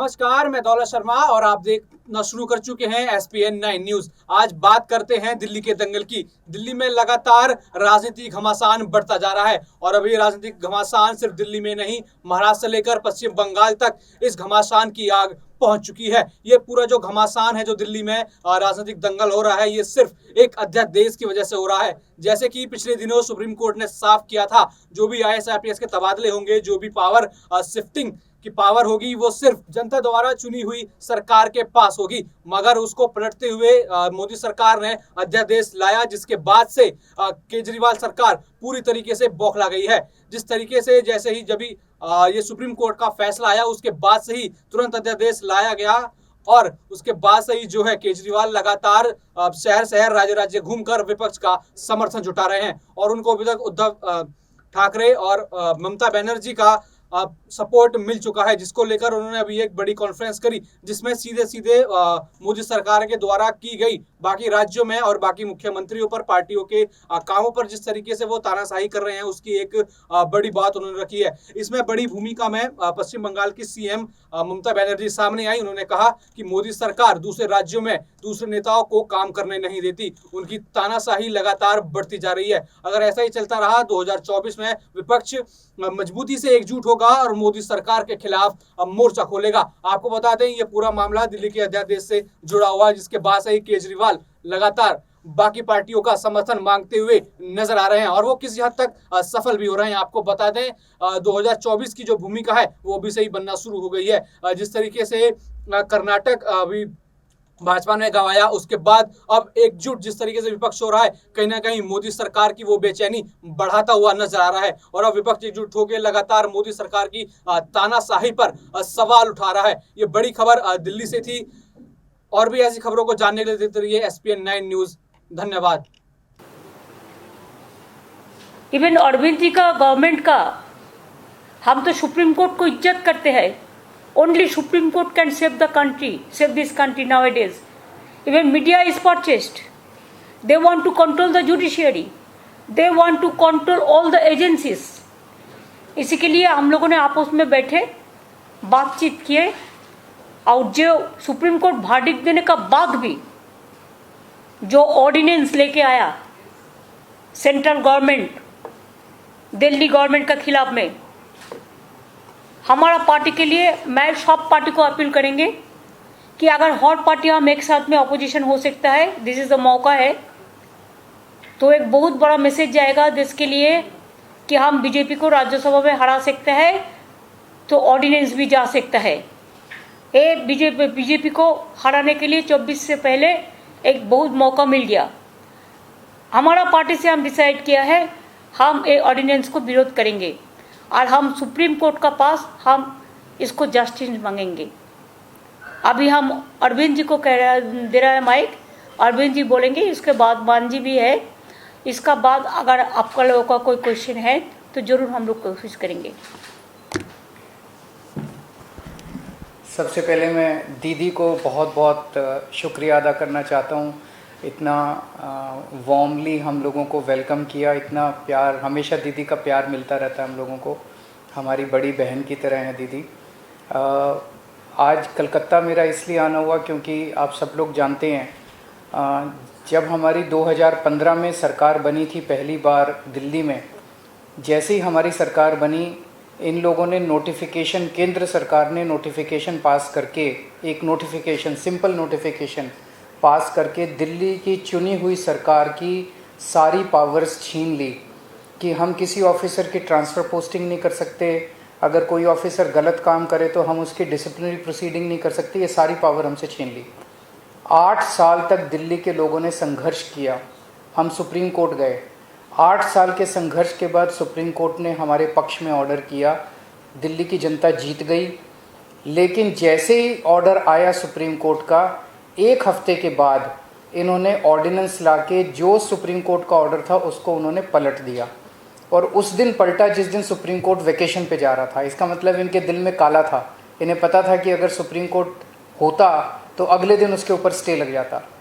नमस्कार, मैं दौलत शर्मा और आप देखना शुरू कर चुके हैं एसपीएन 9 न्यूज। आज बात करते हैं दिल्ली के दंगल की। दिल्ली में लगातार राजनीतिक घमासान बढ़ता जा रहा है और अभी राजनीतिक घमासान सिर्फ दिल्ली में नहीं, महाराष्ट्र से लेकर पश्चिम बंगाल तक इस घमासान की आग पहुंच चुकी है। ये पूरा जो घमासान है, जो दिल्ली में राजनीतिक दंगल हो रहा है, ये सिर्फ एक अध्यादेश की वजह से हो रहा है। जैसे कि पिछले दिनों सुप्रीम कोर्ट ने साफ किया था, जो भी आईएएस आईपीएस के तबादले होंगे, जो भी पावर शिफ्टिंग की पावर होगी, वो सिर्फ जनता द्वारा चुनी हुई सरकार के पास होगी। मगर उसको पलटते हुए मोदी सरकार ने अध्यादेश लाया, जिसके बाद से केजरीवाल सरकार पूरी तरीके से बौखला गई है। जिस तरीके से जैसे ही जब ये सुप्रीम कोर्ट का फैसला आया, उसके बाद से ही तुरंत अध्यादेश लाया गया और उसके बाद से ही जो है केजरीवाल लगातार शहर शहर राज्य राज्य घूमकर विपक्ष का समर्थन जुटा रहे हैं और उनको अभी तक उद्धव ठाकरे और ममता बनर्जी का सपोर्ट मिल चुका है, जिसको लेकर उन्होंने अभी एक बड़ी कॉन्फ्रेंस करी, जिसमें सीधे सीधे मोदी सरकार के द्वारा की गई बाकी राज्यों में और बाकी मुख्यमंत्रियों पर, पार्टियों के कामों पर जिस तरीके से वो तानाशाही कर रहे हैं, उसकी एक बड़ी बात उन्होंने रखी है। इसमें बड़ी भूमिका में पश्चिम बंगाल की सीएम ममता बनर्जी सामने आई। उन्होंने कहा कि मोदी सरकार दूसरे राज्यों में दूसरे नेताओं को काम करने नहीं देती, उनकी तानाशाही लगातार बढ़ती जा रही है। अगर ऐसा ही चलता रहा, 2024 में विपक्ष मजबूती से एकजुट होगा और मोदी सरकार के खिलाफ मोर्चा खोलेगा। आपको बता दें, ये पूरा मामला दिल्ली के अध्यादेश से जुड़ा हुआ है, जिसके बाद से ही केजरीवाल लगातार बाकी पार्टियों का समर्थन मांगते हुए नजर आ रहे हैं और वो किसी हद तक सफल भी हो रहे हैं। आपको बता दें, 2024 की जो भूमिका है वो भी सही बनना शुरू हो गई है। जिस तरीके से कर्नाटक अभी भाजपा ने गंवाया, उसके बाद अब एकजुट जिस तरीके से विपक्ष हो रहा है, कहीं ना कहीं मोदी सरकार की वो बेचैनी बढ़ाता हुआ नजर आ रहा है और अब विपक्ष एकजुट होकर लगातार मोदी सरकार की तानाशाही पर सवाल उठा रहा है। ये बड़ी खबर दिल्ली से थी। और भी ऐसी खबरों को जानने के लिए देखते रहिए एसपीएन 9 न्यूज। धन्यवाद। इवन अरविंद जी का, गवर्नमेंट का, हम तो सुप्रीम कोर्ट को इज्जत करते हैं। Only Supreme Court can save the country, save this country nowadays. Even media is purchased. They want to control the judiciary. They want to control all the agencies. इसी के लिए हम लोगों ने आपस में बैठे बातचीत किए और जो सुप्रीम कोर्ट वर्डिक्ट देने का बाद भी जो ऑर्डिनेंस लेके आया सेंट्रल गवर्नमेंट, दिल्ली गवर्नमेंट का खिलाफ में, हमारा पार्टी के लिए, मैं सब पार्टी को अपील करेंगे कि अगर हर पार्टी हम एक साथ में अपोजिशन हो सकता है, दिस इज द मौका है, तो एक बहुत बड़ा मैसेज जाएगा देश के लिए कि हम बीजेपी को राज्यसभा में हरा सकते हैं, तो ऑर्डिनेंस भी जा सकता है। ये बीजेपी को हराने के लिए 24 से पहले एक बहुत मौका मिल गया। हमारा पार्टी से हम डिसाइड किया है, हम ये ऑर्डिनेंस को विरोध करेंगे और हम सुप्रीम कोर्ट का पास हम इसको जस्टिस मांगेंगे। अभी हम अरविंद जी को दे रहा है माइक, अरविंद जी बोलेंगे, इसके बाद मान जी भी है। इसका बाद अगर आपका लोगों का कोई क्वेश्चन है तो जरूर हम लोग कोशिश करेंगे। सबसे पहले मैं दीदी को बहुत बहुत शुक्रिया अदा करना चाहता हूँ। इतना वार्मली हम लोगों को वेलकम किया, इतना प्यार, हमेशा दीदी का प्यार मिलता रहता है हम लोगों को, हमारी बड़ी बहन की तरह है दीदी। आज कलकत्ता मेरा इसलिए आना हुआ क्योंकि आप सब लोग जानते हैं, जब हमारी 2015 में सरकार बनी थी पहली बार दिल्ली में, जैसे ही हमारी सरकार बनी, इन लोगों ने नोटिफिकेशन, केंद्र सरकार ने नोटिफिकेशन पास करके, एक नोटिफिकेशन, सिंपल नोटिफिकेशन पास करके दिल्ली की चुनी हुई सरकार की सारी पावर्स छीन ली कि हम किसी ऑफिसर की ट्रांसफ़र पोस्टिंग नहीं कर सकते, अगर कोई ऑफिसर गलत काम करे तो हम उसकी डिसिप्लिनरी प्रोसीडिंग नहीं कर सकते, ये सारी पावर हमसे छीन ली। 8 साल तक दिल्ली के लोगों ने संघर्ष किया, हम सुप्रीम कोर्ट गए। 8 साल के संघर्ष के बाद सुप्रीम कोर्ट ने हमारे पक्ष में ऑर्डर किया, दिल्ली की जनता जीत गई। लेकिन जैसे ही ऑर्डर आया सुप्रीम कोर्ट का, 1 हफ्ते के बाद इन्होंने ऑर्डिनेंस लाके जो सुप्रीम कोर्ट का ऑर्डर था उसको उन्होंने पलट दिया, और उस दिन पलटा जिस दिन सुप्रीम कोर्ट वेकेशन पे जा रहा था। इसका मतलब इनके दिल में काला था, इन्हें पता था कि अगर सुप्रीम कोर्ट होता तो अगले दिन उसके ऊपर स्टे लग जाता।